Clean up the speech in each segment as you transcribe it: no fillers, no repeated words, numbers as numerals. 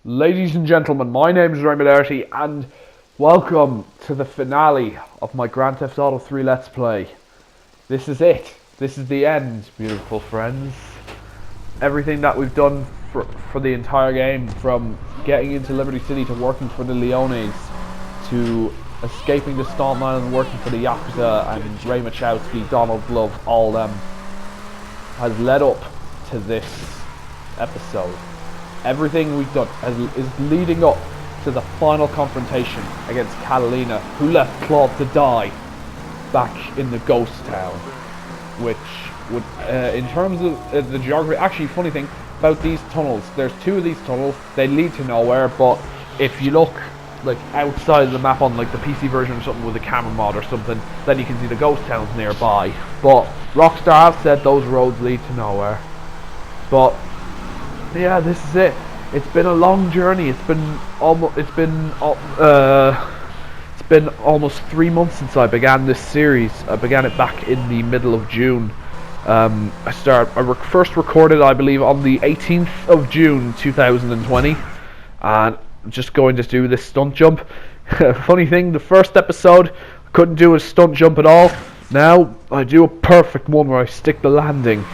Ladies and gentlemen, my name is R.E.V.A and welcome to the finale of my Grand Theft Auto 3 Let's Play. This is it. This is the end, beautiful friends. Everything that we've done for the entire game, from getting into Liberty City to working for the Leones, to escaping the Stomp Island and working for the Yakuza and Ray Machowski, Donald Love, all them, has led up to this episode. Everything we've done is leading up to the final confrontation against Catalina, who left Claude to die back in the ghost town. Which would, in terms of the geography, actually, funny thing about these tunnels, there's two of these tunnels. They lead to nowhere, but if you look like outside of the map on like the PC version or something with a camera mod or something, then you can see the ghost towns nearby. But Rockstar have said those roads lead to nowhere. But yeah, this is it. It's been a long journey. It's been almost 3 months since I began this series. I began it back in the middle of June. I first recorded, I believe, on the 18th of June 2020, and I'm just going to do this stunt jump. Funny thing, the first episode I couldn't do a stunt jump at all. Now I do a perfect one where I stick the landing,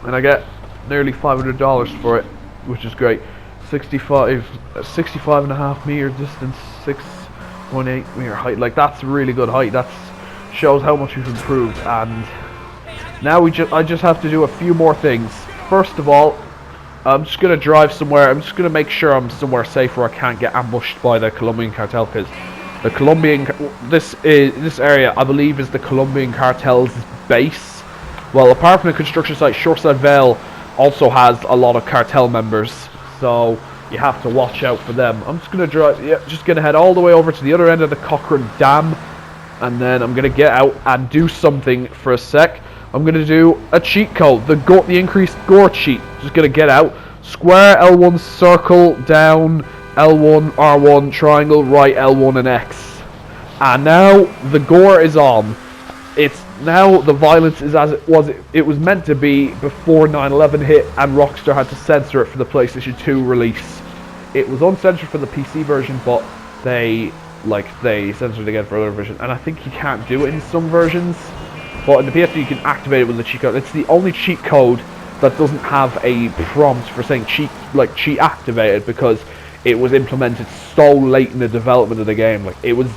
and I get nearly $500 for it, which is great. 65 and a half meter distance, 6.8 meter height. Like, that's a really good height. That shows how much we've improved. And now I just have to do a few more things. First of all, I'm just gonna drive somewhere. I'm just gonna make sure I'm somewhere safe where I can't get ambushed by the Colombian cartel, because the this area, I believe, is the Colombian cartel's base. Well, apart from the construction site, Shoreside Vale also has a lot of cartel members, so you have to watch out for them. I'm just gonna drive, just gonna head all the way over to the other end of the Cochrane Dam, and then I'm gonna get out and do something for a sec. I'm gonna do a cheat code, the increased gore cheat. Just gonna get out, square L1, circle down L1, R1, triangle right L1 and X, and now the gore is on. It's now the violence is as it was meant to be before 9/11 hit and Rockstar had to censor it for the PlayStation 2 release. It was uncensored for the PC version, but they censored it again for other versions, and I think you can't do it in some versions. But in the PS2 you can activate it with the cheat code. It's the only cheat code that doesn't have a prompt for saying cheat activated, because it was implemented so late in the development of the game. Like, it was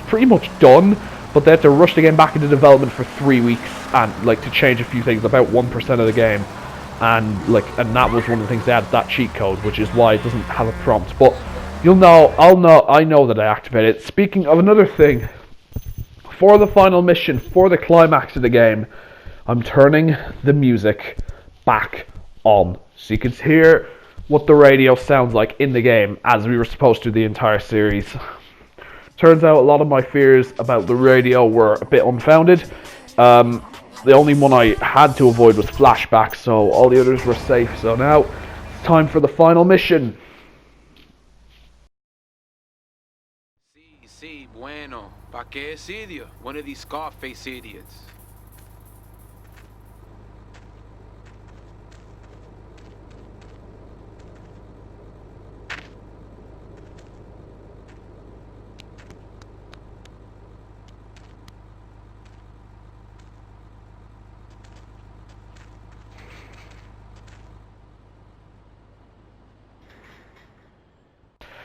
pretty much done, but they had to rush the game back into development for 3 weeks and to change a few things, about 1% of the game, and that was one of the things they had, that cheat code, which is why it doesn't have a prompt. But I know that I activated it. Speaking of another thing, for the final mission, for the climax of the game, I'm turning the music back on, so you can hear what the radio sounds like in the game, as we were supposed to the entire series. Turns out a lot of my fears about the radio were a bit unfounded. The only one I had to avoid was flashbacks, so all the others were safe. So now it's time for the final mission. Sí, bueno. ¿Pa qué es idiot? One of these Scarface idiots.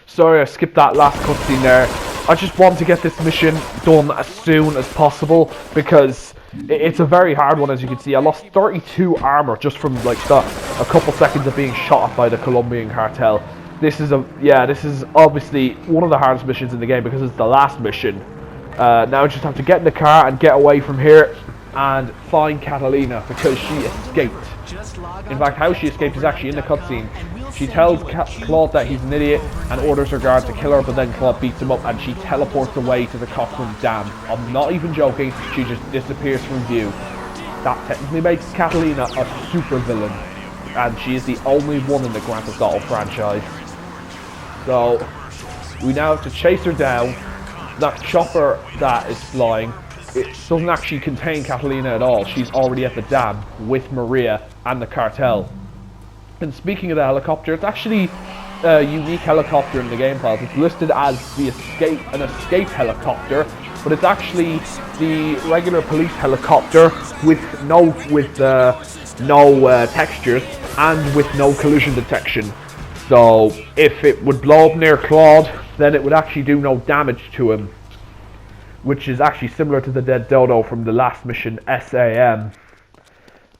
Sorry, I skipped that last cutscene there. I just want to get this mission done as soon as possible, because it's a very hard one, as you can see. I lost 32 armor just from a couple seconds of being shot at by the Colombian cartel. This is obviously one of the hardest missions in the game, because it's the last mission. Now I just have to get in the car and get away from here and find Catalina, because she escaped. In fact, how she escaped is actually in the cutscene. She tells Claude that he's an idiot and orders her guard to kill her, but then Claude beats him up and she teleports away to the Cochrane Dam. I'm not even joking, she just disappears from view. That technically makes Catalina a super villain, and she is the only one in the Grand Theft Auto franchise. So we now have to chase her down. That chopper that is flying, it doesn't actually contain Catalina at all. She's already at the dam with Maria and the cartel. And speaking of the helicopter, it's actually unique helicopter in the game files. It's listed as an escape helicopter, but it's actually the regular police helicopter with no textures and with no collision detection. So if it would blow up near Claude, then it would actually do no damage to him, which is actually similar to the dead dodo from the last mission, SAM.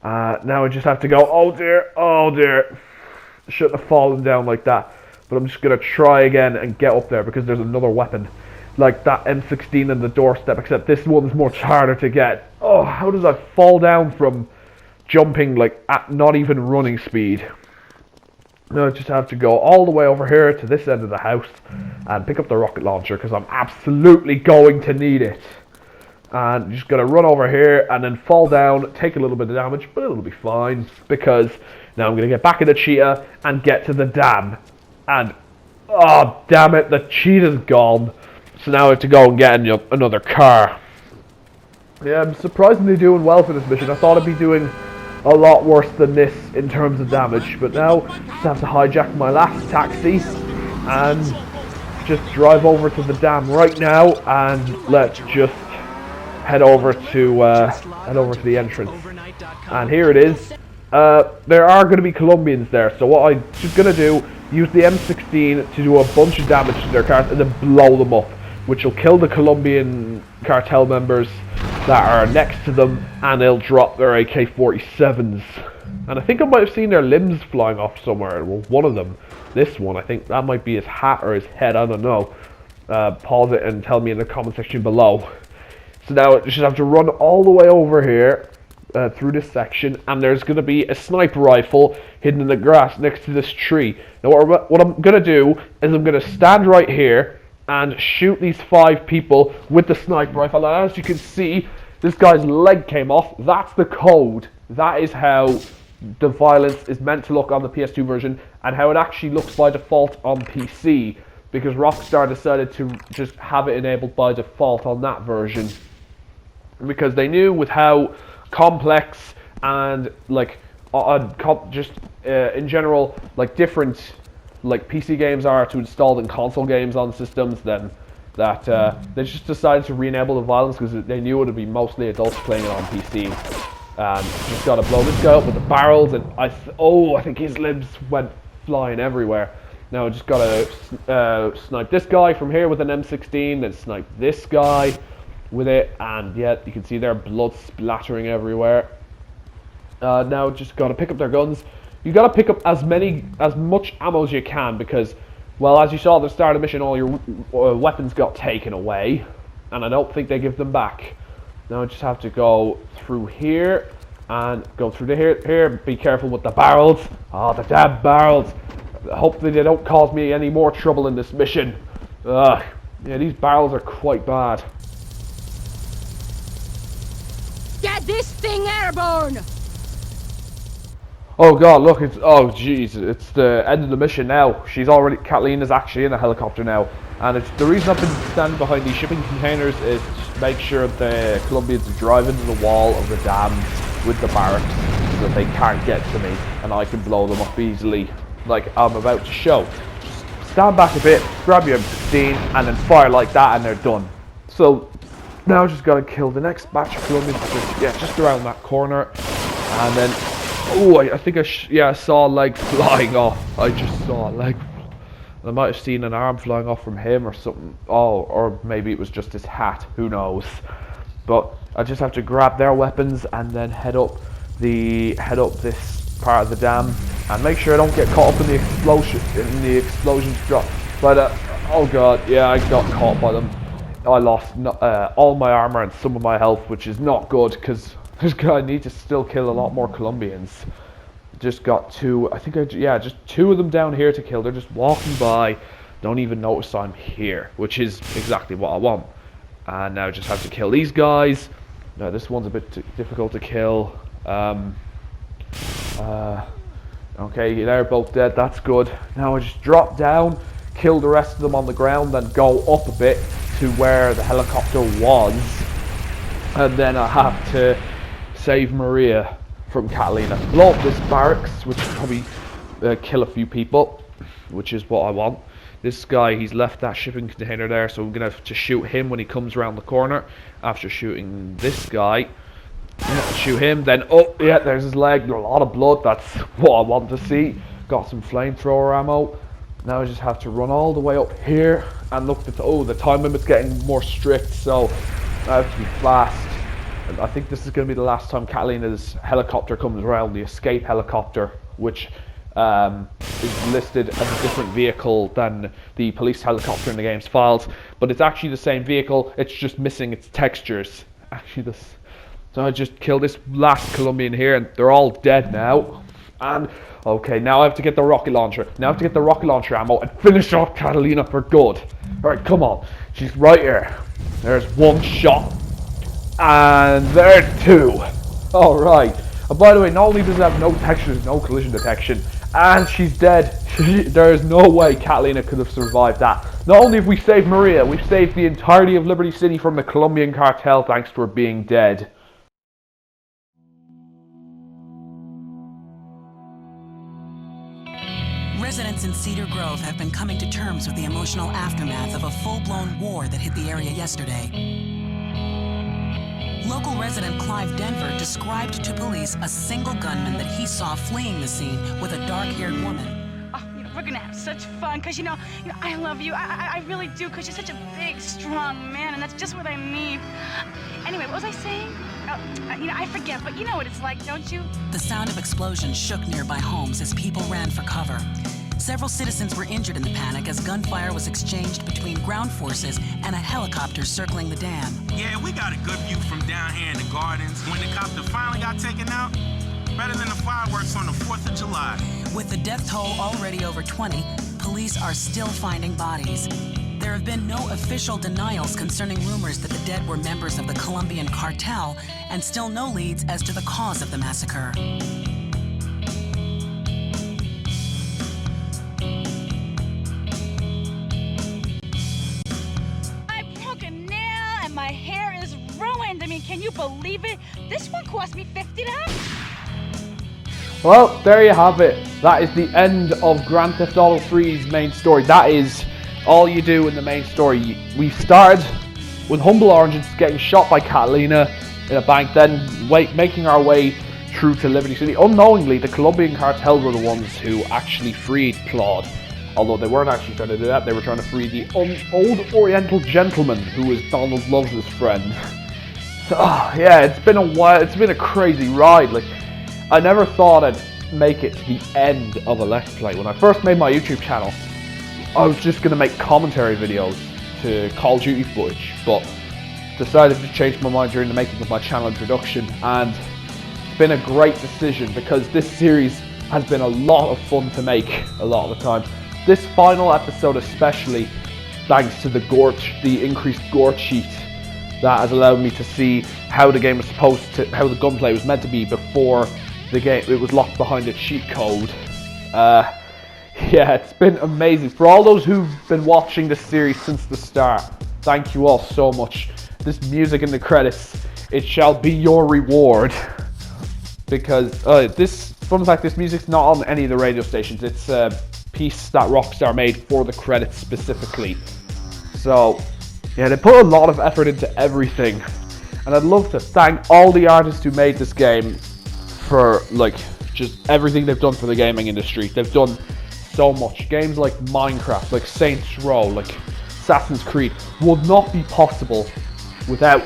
Now I just have to go, oh dear, shouldn't have fallen down like that, but I'm just going to try again and get up there because there's another weapon, like that M16 on the doorstep, except this one's much harder to get. Oh, how does I fall down from jumping like at not even running speed? No, I just have to go all the way over here to this end of the house and pick up the rocket launcher because I'm absolutely going to need it. And just gonna run over here and then fall down, take a little bit of damage, but it'll be fine because now I'm gonna get back in the cheetah and get to the dam. And oh damn it, the cheetah's gone. So now I have to go and get another car. Yeah, I'm surprisingly doing well for this mission. I thought I'd be doing a lot worse than this in terms of damage, but now I just have to hijack my last taxi and just drive over to the dam right now, and let's just head over to the entrance. And here it is. There are going to be Colombians there, so what I'm just going to do, use the M16 to do a bunch of damage to their cars and then blow them up, which will kill the Colombian cartel members that are next to them, and they'll drop their AK-47s. And I think I might have seen their limbs flying off somewhere. Well, one of them, this one, I think that might be his hat or his head, I don't know. Pause it and tell me in the comment section below. So now I just have to run all the way over here through this section, and there's going to be a sniper rifle hidden in the grass next to this tree. Now what I'm going to do is I'm going to stand right here and shoot these 5 people with the sniper rifle. And as you can see, this guy's leg came off. That's the code. That is how the violence is meant to look on the PS2 version, and how it actually looks by default on PC, because Rockstar decided to just have it enabled by default on that version, because they knew with how complex and like in general like different like PC games are to install than console games on systems, then that they just decided to re-enable the violence because they knew it would be mostly adults playing it on PC. And just gotta blow this guy up with the barrels, and I think his limbs went flying everywhere. Now I just gotta snipe this guy from here with an M16, then snipe this guy with it, and yeah, you can see their blood splattering everywhere. Now just gotta pick up their guns. You gotta pick up as much ammo as you can, because, well, as you saw at the start of the mission, all your weapons got taken away, and I don't think they give them back. Now I just have to go through here and go through here. Be careful with the barrels. Oh, the damn barrels! Hopefully they don't cause me any more trouble in this mission. Ugh. Yeah, these barrels are quite bad. Get this thing airborne! Oh god, look, it's the end of the mission now. Catalina's actually in a helicopter now. And it's the reason I've been standing behind these shipping containers is to make sure the Colombians drive into the wall of the dam with the barracks so that they can't get to me and I can blow them up easily, like I'm about to show. Just stand back a bit, grab your M16 and then fire like that, and they're done. So now I just gotta kill the next batch of Colombians, just around that corner, and then I think I saw a leg flying off. I just saw a leg. I might have seen an arm flying off from him or something. Oh, or maybe it was just his hat. Who knows? But I just have to grab their weapons and then head up this part of the dam and make sure I don't get caught up in the explosions drop. But oh god, yeah, I got caught by them. I lost all my armor and some of my health, which is not good because I need to still kill a lot more Colombians. Just got just 2 of them down here to kill. They're just walking by, don't even notice I'm here, which is exactly what I want. And now I just have to kill these guys. Now this one's a bit difficult to kill. Okay, they're both dead, that's good. Now I just drop down, kill the rest of them on the ground, then go up a bit to where the helicopter was. And then I have to save Maria from Catalina. Blow up this barracks, which will probably kill a few people. which is what I want. This guy, he's left that shipping container there, so I'm going to have to shoot him when he comes around the corner. After shooting this guy, shoot him, then, oh, yeah, there's his leg. There's a lot of blood. That's what I want to see. Got some flamethrower ammo. Now I just have to run all the way up here and look at, oh, the time limit's getting more strict, so I have to be fast. And I think this is going to be the last time Catalina's helicopter comes around, the escape helicopter, which is listed as a different vehicle than the police helicopter in the game's files, but it's actually the same vehicle, it's just missing its textures. Actually, so I just killed this last Colombian here, and they're all dead now. And okay, now I have to get the rocket launcher. Now I have to get the rocket launcher ammo and finish off Catalina for good. Alright, come on. She's right here. There's one shot. And there's two. Alright. And by the way, not only does it have no textures, no collision detection, and she's dead. There is no way Catalina could have survived that. Not only have we saved Maria, we've saved the entirety of Liberty City from the Colombian cartel thanks to her being dead. Residents in Cedar Grove have been coming to terms with the emotional aftermath of a full-blown war that hit the area yesterday. Local resident Clive Denver described to police a single gunman that he saw fleeing the scene with a dark-haired woman. Oh, we're gonna have such fun, because, you know, I love you. I really do, because you're such a big, strong man, and that's just what I need. Anyway, what was I saying? I forget, but you know what it's like, don't you? The sound of explosions shook nearby homes as people ran for cover. Several citizens were injured in the panic as gunfire was exchanged between ground forces and a helicopter circling the dam. Yeah, we got a good view from down here in the gardens when the copter finally got taken out. Better than the fireworks on the 4th of July. With the death toll already over 20, police are still finding bodies. There have been no official denials concerning rumors that the dead were members of the Colombian cartel, and still no leads as to the cause of the massacre. I broke a nail and my hair is ruined. I mean, can you believe it? This one cost me $50. Well, there you have it. That is the end of Grand Theft Auto 3's main story. That is all you do in the main story. We started with humble origins, getting shot by Catalina in a bank, then making our way through to Liberty City. Unknowingly, the Colombian cartel were the ones who actually freed Claude. Although they weren't actually trying to do that, they were trying to free the old Oriental gentleman who was Donald Love's friend. So, yeah, it's been a while. It's been a crazy ride. Like, I never thought I'd make it to the end of a Let's Play. When I first made my YouTube channel, I was just going to make commentary videos to Call of Duty footage, but decided to change my mind during the making of my channel introduction, and it's been a great decision because this series has been a lot of fun to make a lot of the time. This final episode especially, thanks to the increased gore cheat that has allowed me to see how the game was how the gunplay was meant to be before the game it was locked behind a cheat code. Yeah, it's been amazing. For all those who've been watching this series since the start, thank you all so much. This music in the credits, it shall be your reward. Because fun fact, this music's not on any of the radio stations. It's a piece that Rockstar made for the credits specifically. So, yeah, they put a lot of effort into everything. And I'd love to thank all the artists who made this game for, like, just everything they've done for the gaming industry. They've done so much. Games like Minecraft, like Saints Row, like Assassin's Creed would not be possible without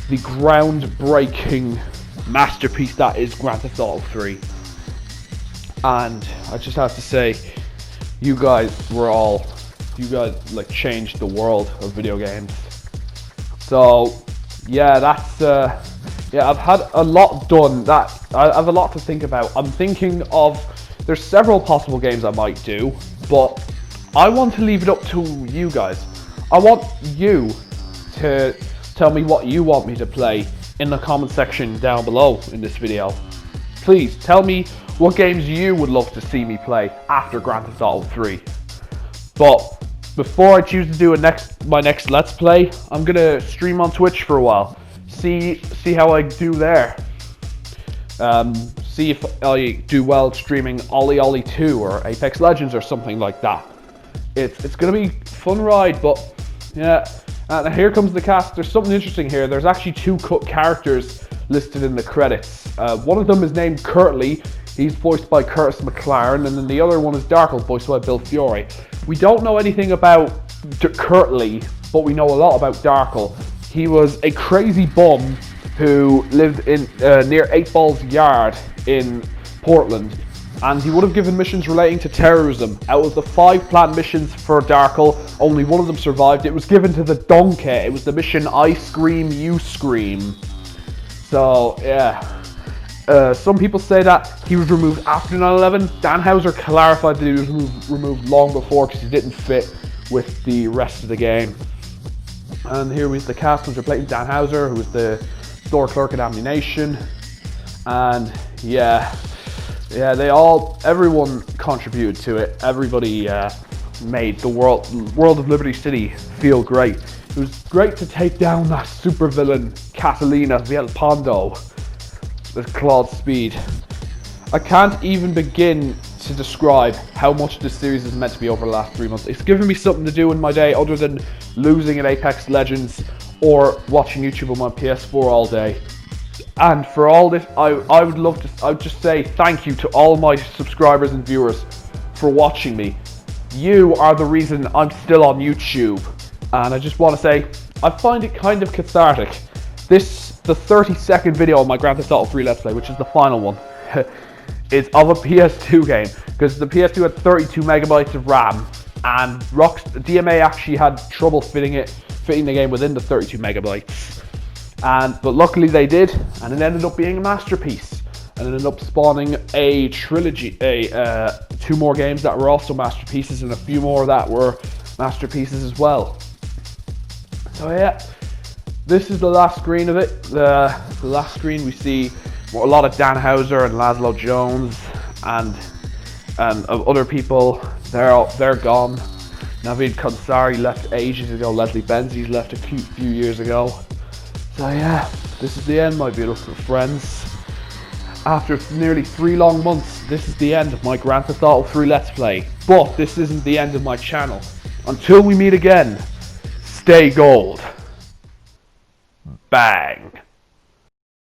the groundbreaking masterpiece that is Grand Theft Auto 3. And I just have to say, you guys like changed the world of video games. So yeah, that's I've had a lot done. That I have a lot to think about. I'm thinking of, there's several possible games I might do, but I want to leave it up to you guys. I want you to tell me what you want me to play in the comment section down below in this video. Please tell me what games you would love to see me play after Grand Theft Auto 3. But before I choose to do my next Let's Play, I'm gonna stream on Twitch for a while. See how I do there. see if I do well streaming Ollie Ollie 2 or Apex Legends or something like that. It's gonna be a fun ride, but yeah. And here comes the cast. There's something interesting here. There's actually 2 cut characters listed in the credits. One of them is named Curtly. He's voiced by Curtis McLaren, and then the other one is Darkle, voiced by Bill Fiore. We don't know anything about Curtly, but we know a lot about Darkle. He was a crazy bum who lived in near 8 Ball's yard in Portland, and he would have given missions relating to terrorism. Out of the 5 planned missions for Darkle, only one of them survived. It was given to the Donkey. It was the mission I Scream, You Scream. So, yeah. Some people say that he was removed after 9/11. Danhauser clarified that he was removed long before because he didn't fit with the rest of the game. And here we have the cast was replacing Danhauser, who was the store clerk at Ammunition. And yeah, everyone contributed to it. Everybody made the world of Liberty City feel great. It was great to take down that supervillain Catalina Villalpando with Claude Speed. I can't even begin to describe how much this series is meant to be over the last 3 months. It's given me something to do in my day other than losing at Apex Legends or watching YouTube on my PS4 all day. And for all this, I would just say thank you to all my subscribers and viewers for watching me. You are the reason I'm still on YouTube. And I just want to say, I find it kind of cathartic. The 30-second video of my Grand Theft Auto 3 Let's Play, which is the final one, is of a PS2 game, because the PS2 had 32 megabytes of RAM, and DMA actually had trouble fitting the game within the 32 megabytes. But luckily they did, and it ended up being a masterpiece. And it ended up spawning a trilogy, 2 more games that were also masterpieces, and a few more that were masterpieces as well. So yeah. This is the last screen of it. The last screen we see a lot of Danhauser and Laszlo Jones and of other people. They're gone. Navid Konsari left ages ago. Leslie Benzies left a few years ago. So yeah, this is the end, my beautiful friends. After nearly 3 long months, this is the end of my Grand Theft Auto 3 Let's Play. But this isn't the end of my channel. Until we meet again, stay gold. Bang.